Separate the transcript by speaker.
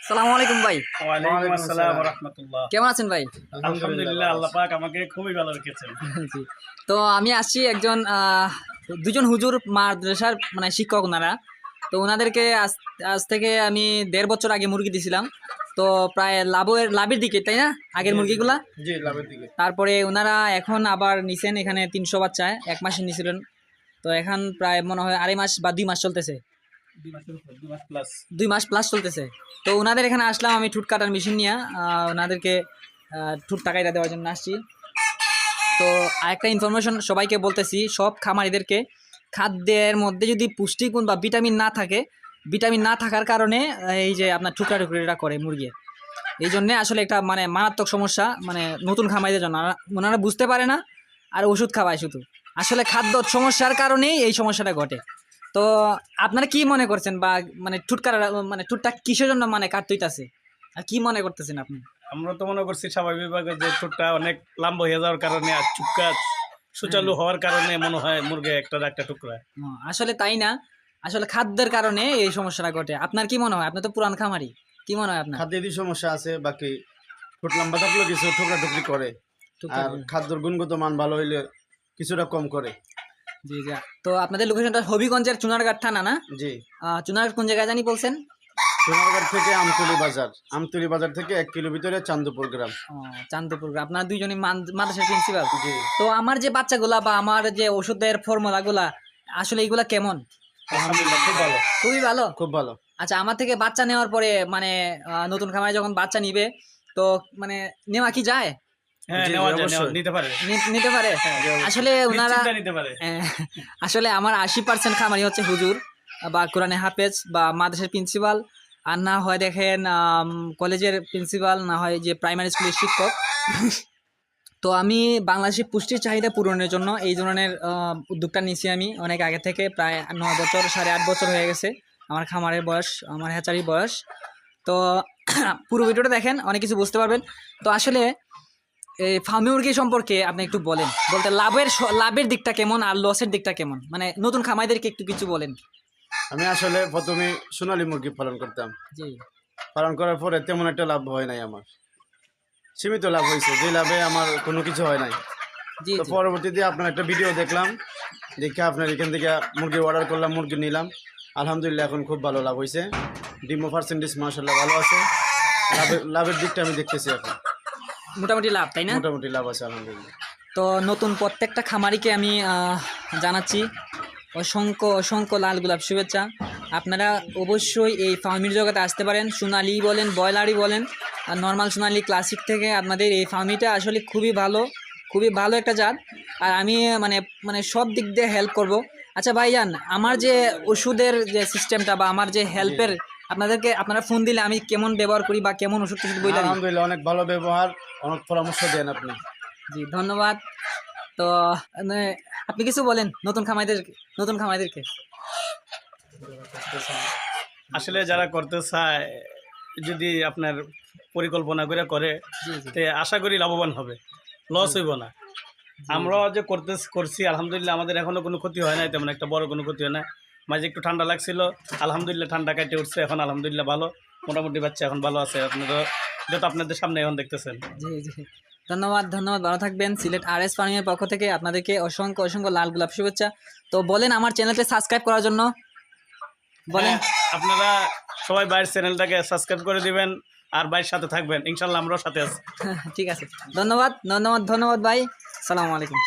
Speaker 1: সালামু আলাইকুম ভাই।
Speaker 2: ওয়ালাইকুম আসসালাম ওয়া রাহমাতুল্লাহ।
Speaker 1: কেমন আছেন ভাই?
Speaker 2: আলহামদুলিল্লাহ, আল্লাহ পাক আমাকে খুবই ভালো রেখেছেন।
Speaker 1: জি। তো আমি আসছি একজন দুজন হুজুর মাদ্রাসার মানে শিক্ষক ওনারা। তো ওনাদেরকে আজ থেকে আমি ১.৫ বছর আগে মুরগি দিছিলাম। তো প্রায় লাভের দিকে, তাই না? আগের মুরগিগুলা।
Speaker 2: জি, লাভের দিকে।
Speaker 1: তারপরে ওনারা এখন আবার নিছেন এখানে ৩০০ বাচ্চা, ১ মাসে নিছিলেন। তো এখন প্রায় মনে হয় ২.৫ মাস বা ২ মাস চলতেছে।
Speaker 2: ২ মাস প্লাস।
Speaker 1: ২ মাস প্লাস চলতেছে। তো ওনাদের এখানে আসলাম আমি ঠুট কাটার মেশিন নিয়ে, ওনাদেরকে ঠুট টাকাইটা দেওয়ার জন্য আসছি। তো আরেকটা ইনফরমেশন সবাইকে বলতেছি, সব খামারিদেরকে, খাদ্যের মধ্যে যদি পুষ্টিগুণ বা ভিটামিন না থাকার কারণে এই যে আপনার টুকরিটা করে মুরগি, এই জন্যে আসলে একটা মানে মারাত্মক সমস্যা, মানে নতুন খামারিদের জন্য। ওনারা বুঝতে পারে না আর ওষুধ খাওয়ায় শুধু। আসলে খাদ্য সমস্যার কারণেই এই সমস্যাটা ঘটে। তো আপনারা কি মনে করছেন, বা মানে ঠুটটা কিসের জন্য মানে কাটতেইতাছে, আর কি মনে করতেছেন আপনি?
Speaker 2: আমরা তো মনে করছি স্বাভাবিকভাবে যে ঠোঁটটা অনেক লম্বা হয়ে যাওয়ার কারণে আর চুক্কা সুচালু হওয়ার কারণে মনে হয় মুরগি একটা টুকরা।
Speaker 1: আসলে তাই না, আসলে খাদ্যের কারণে এই সমস্যাটা ঘটে। আপনার কি মনে হয়? আপনি তো পুরান খামারি, কি মনে হয় আপনার?
Speaker 3: খাদ্যেরই সমস্যা আছে, বাকি ঠোঁট লম্বা থাকলেও কিছু ঠোকরা টুকরি করে, আর খাদ্যর গুণগত মান ভালো হইলে কিছুটা কম করে।
Speaker 1: জি জি। তো আপনাদের লোকেশনটা হবিগঞ্জের চুনারঘাট থানা না?
Speaker 3: জি।
Speaker 1: চুনারঘাট কোন জায়গায় জানি বলছেন?
Speaker 3: সোনারগাঁও থেকে আমতলি বাজার থেকে 1 কিলো ভিতরে চান্দপুর গ্রাম।
Speaker 1: চান্দপুর। আপনার দুইজনই মাদ্রাসার প্রিন্সিপাল?
Speaker 3: জি।
Speaker 1: তো আমার যে বাচ্চাগুলা বা আমার যে ওষুধের ফর্মুলাগুলা আসলে এইগুলা কেমন?
Speaker 2: আলহামদুলিল্লাহ, খুব ভালো।
Speaker 1: খুবই ভালো।
Speaker 3: খুব ভালো।
Speaker 1: আচ্ছা, আমার থেকে বাচ্চা নেওয়ার পরে মানে নতুন খামারে যখন বাচ্চা নিবে, তো মানে নেওয়া কি যায়?
Speaker 2: হ্যাঁ,
Speaker 3: জি,
Speaker 2: নেওয়া যায়,
Speaker 3: অবশ্যই।
Speaker 2: নিতে পারে।
Speaker 1: নিতে পারে? আসলে ওনারা
Speaker 2: নিশ্চিন্তে নিতে পারে।
Speaker 1: আসলে আমার 80% খামারি হচ্ছে হুজুর বা কোরআনে হাফেজ বা মাদ্রাসার প্রিন্সিপাল, আর না হয় দেখেন কলেজের প্রিন্সিপাল, না হয় যে প্রাইমারি স্কুলের শিক্ষক। তো আমি বাংলাদেশের পুষ্টির চাহিদা পূরণের জন্য এই ধরনের উদ্যোগটা নিয়েছি আমি অনেক আগে থেকে, প্রায় ৯ বছর, ৮.৫ বছর হয়ে গেছে আমার খামারের বয়স, আমার হ্যাচারির বয়স। তো পুরো ভিডিওটা দেখেন, অনেক কিছু বুঝতে পারবেন। তো আসলে এই ফার্মি মুরগি সম্পর্কে আপনি একটু বলতে লাভের দিকটা কেমন আর লসের দিকটা কেমন, মানে নতুন খামারিদেরকে একটু কিছু বলেন।
Speaker 3: আমি আসলে প্রথমে সোনালী মুরগি পালন করতাম।
Speaker 1: জি।
Speaker 3: পালন করার পরে তেমন একটা লাভ হয় নাই আমার, সীমিত লাভ হয়েছে, যে লাভে আমার কোনো কিছু হয় নাই।
Speaker 1: জি
Speaker 3: তো
Speaker 1: জি।
Speaker 3: পরবর্তীতে আপনার একটা ভিডিও দেখলাম, দেখে আপনার এখান থেকে মুরগি অর্ডার করলাম, মুরগি নিলাম। আলহামদুলিল্লাহ, এখন খুব ভালো লাভ হয়েছে। ডিমো পার্সেন্টেজ মাশাআল্লাহ ভালো আছে। লাভের দিকটা আমি দেখতেছি এখন
Speaker 1: মোটামুটি লাভ, তাই না?
Speaker 3: মোটামুটি লাভ আছে আলহামদুলিল্লাহ।
Speaker 1: তো নতুন প্রত্যেকটা খামারিকে আমি জানাচ্ছি অসংখ্য লাল গোলাপ শুভেচ্ছা। আপনারা অবশ্যই এই ফার্মির জগতে আসতে পারেন। সোনালি বলেন, ব্রয়লারই বলেন, আর নর্মাল সোনালি ক্লাসিক থেকে আপনাদের এই ফার্মিটা আসলে খুবই ভালো একটা জাত। আর আমি মানে সব দিক দিয়ে হেল্প করব। আচ্ছা ভাইজান, আমার যে ওষুধের যে সিস্টেমটা বা আমার যে হেল্পের, আপনারা ফোন দিলে আমি কেমন ব্যবহার করি বা কেমন ওষুধ বইলা দিই?
Speaker 3: আলহামদুলিল্লাহ, অনেক ভালো ব্যবহার, অনেক পরামর্শ দেন আপনি।
Speaker 1: জি, ধন্যবাদ। তো মানে আপনি কিছু বলেন নতুন খামারিদেরকে।
Speaker 2: আসলে যারা করতে চায়, যদি আপনার পরিকল্পনা করে
Speaker 1: জি জি
Speaker 2: তে আশা করি লাভবান হবে, লস হইব না। আমরাও যে করছি আলহামদুলিল্লাহ, আমাদের এখনো কোনো ক্ষতি হয় নাই, তেমন একটা বড় কোনো ক্ষতি হয় না। মাঝে একটু ঠান্ডা লাগছিল, আলহামদুলিল্লাহ ঠান্ডা কাটে উঠছে, এখন আলহামদুলিল্লাহ ভালো, মোটামুটি বাচ্চা এখন ভালো আছে। আপনারা যেহেতু আপনাদের সামনে এখন দেখতেছেন।
Speaker 1: জি জি। ধন্যবাদ, ভালো থাকবেন। সিলেট RS ফার্মিংয়ের পক্ষ থেকে আপনাদেরকে অসংখ্য লাল গোলাপ শুভেচ্ছা। তো বলেন আমার চ্যানেলকে সাবস্ক্রাইব করার জন্য বলেন।
Speaker 2: হ্যাঁ, আপনারা সবাই বাইরের চ্যানেলটাকে সাবস্ক্রাইব করে দিবেন, আর বাইরের সাথে থাকবেন, ইনশাল্লাহ আমরাও সাথে আছি।
Speaker 1: ঠিক আছে, ধন্যবাদ ভাই। সালামু আলাইকুম।